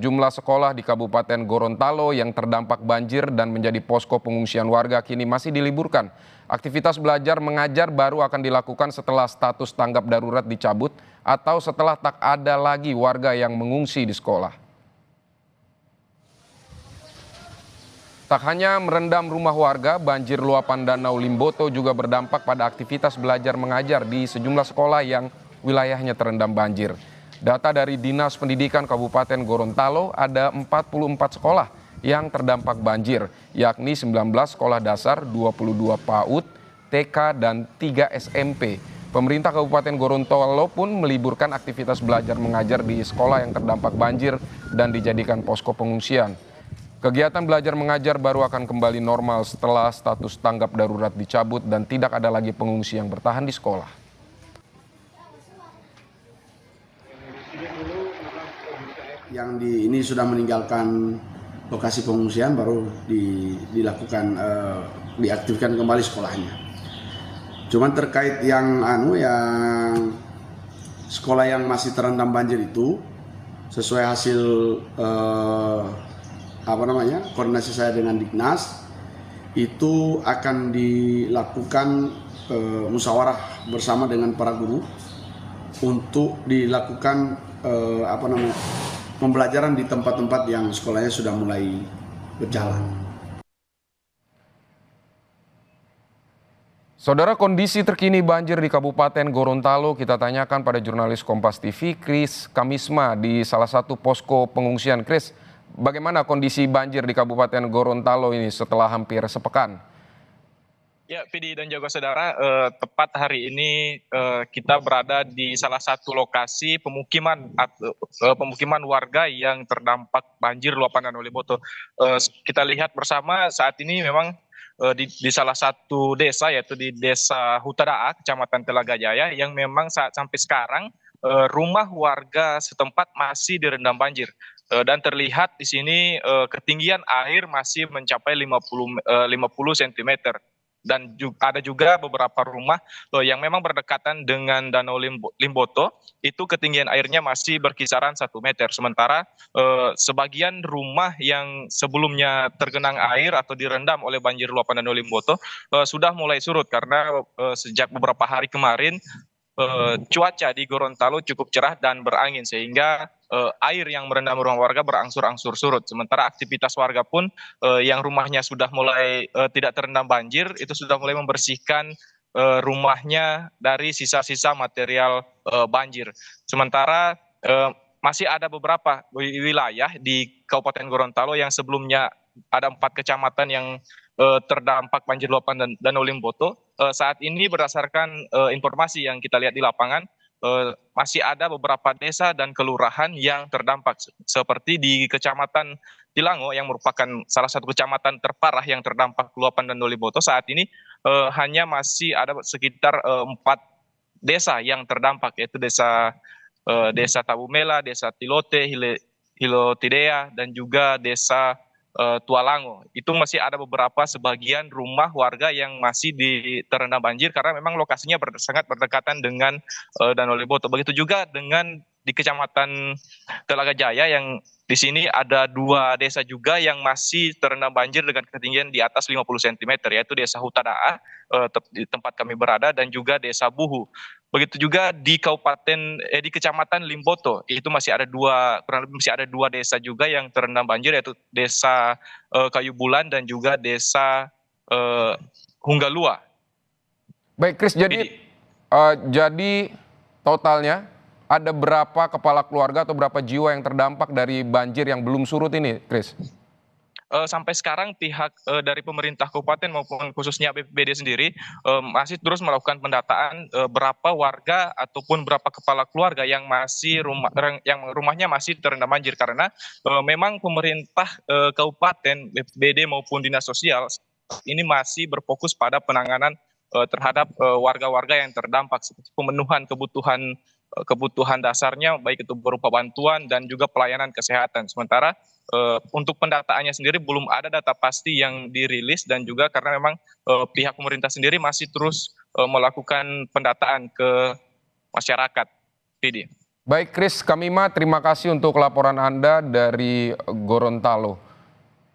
Jumlah sekolah di Kabupaten Gorontalo yang terdampak banjir dan menjadi posko pengungsian warga kini masih diliburkan. Aktivitas belajar mengajar baru akan dilakukan setelah status tanggap darurat dicabut atau setelah tak ada lagi warga yang mengungsi di sekolah. Tak hanya merendam rumah warga, banjir luapan Danau Limboto juga berdampak pada aktivitas belajar mengajar di sejumlah sekolah yang wilayahnya terendam banjir. Data dari Dinas Pendidikan Kabupaten Gorontalo ada 44 sekolah yang terdampak banjir, yakni 19 sekolah dasar, 22 PAUD, TK, dan 3 SMP. Pemerintah Kabupaten Gorontalo pun meliburkan aktivitas belajar mengajar di sekolah yang terdampak banjir dan dijadikan posko pengungsian. Kegiatan belajar mengajar baru akan kembali normal setelah status tanggap darurat dicabut dan tidak ada lagi pengungsi yang bertahan di sekolah. Yang ini sudah meninggalkan lokasi pengungsian baru dilakukan diaktifkan kembali sekolahnya. Cuman terkait yang sekolah yang masih terendam banjir itu sesuai hasil koordinasi saya dengan Dignas itu akan dilakukan musyawarah bersama dengan para guru untuk dilakukan pembelajaran di tempat-tempat yang sekolahnya sudah mulai berjalan. Saudara, kondisi terkini banjir di Kabupaten Gorontalo kita tanyakan pada jurnalis Kompas TV, Kris Kamisma di salah satu posko pengungsian. Kris, bagaimana kondisi banjir di Kabupaten Gorontalo ini setelah hampir sepekan? Ya, Vidi dan juga saudara, tepat hari ini kita berada di salah satu lokasi pemukiman warga yang terdampak banjir luapan Danau Limboto. Kita lihat bersama saat ini memang di salah satu desa, yaitu di Desa Hutadaa, Kecamatan Telaga Jaya, yang memang sampai sekarang rumah warga setempat masih direndam banjir. Dan terlihat di sini ketinggian air masih mencapai 50 cm. Dan ada juga beberapa rumah yang memang berdekatan dengan Danau Limboto, itu ketinggian airnya masih berkisaran 1 meter. Sementara sebagian rumah yang sebelumnya tergenang air atau direndam oleh banjir luapan Danau Limboto sudah mulai surut karena sejak beberapa hari kemarin cuaca di Gorontalo cukup cerah dan berangin sehingga air yang merendam rumah warga berangsur-angsur surut. Sementara aktivitas warga pun yang rumahnya sudah mulai tidak terendam banjir itu sudah mulai membersihkan rumahnya dari sisa-sisa material banjir. Sementara masih ada beberapa wilayah di Kabupaten Gorontalo yang sebelumnya ada 4 kecamatan yang terdampak banjir luapan Danau Limboto. Saat ini berdasarkan informasi yang kita lihat di lapangan, masih ada beberapa desa dan kelurahan yang terdampak, seperti di Kecamatan Tilango yang merupakan salah satu kecamatan terparah yang terdampak luapan Danau Limboto. Saat ini hanya masih ada sekitar 4 desa yang terdampak, yaitu Desa Tabumela, Desa Tilote, Hilotidea, dan juga Desa Tualango. Itu masih ada beberapa sebagian rumah warga yang masih terendam banjir karena memang lokasinya sangat berdekatan dengan Danau Limboto. Begitu juga dengan di Kecamatan Telaga Jaya yang di sini ada 2 desa juga yang masih terendam banjir dengan ketinggian di atas 50 cm, yaitu Desa Hutadaa di tempat kami berada dan juga Desa Buhu. Begitu juga di di Kecamatan Limboto, itu masih ada dua desa juga yang terendam banjir, yaitu Desa Kayu Bulan dan juga Desa Hunggalua. Baik, Kris, jadi totalnya ada berapa kepala keluarga atau berapa jiwa yang terdampak dari banjir yang belum surut ini, Kris? Sampai sekarang pihak dari pemerintah kabupaten maupun khususnya BPBD sendiri masih terus melakukan pendataan berapa warga ataupun berapa kepala keluarga yang rumahnya masih terendam banjir, karena memang pemerintah kabupaten, BPBD maupun dinas sosial ini masih berfokus pada penanganan terhadap warga-warga yang terdampak, seperti pemenuhan kebutuhan dasarnya, baik itu berupa bantuan dan juga pelayanan kesehatan. Sementara untuk pendataannya sendiri belum ada data pasti yang dirilis, dan juga karena memang pihak pemerintah sendiri masih terus melakukan pendataan ke masyarakat. Vidi. Baik Kris Kamima, terima kasih untuk laporan Anda dari Gorontalo.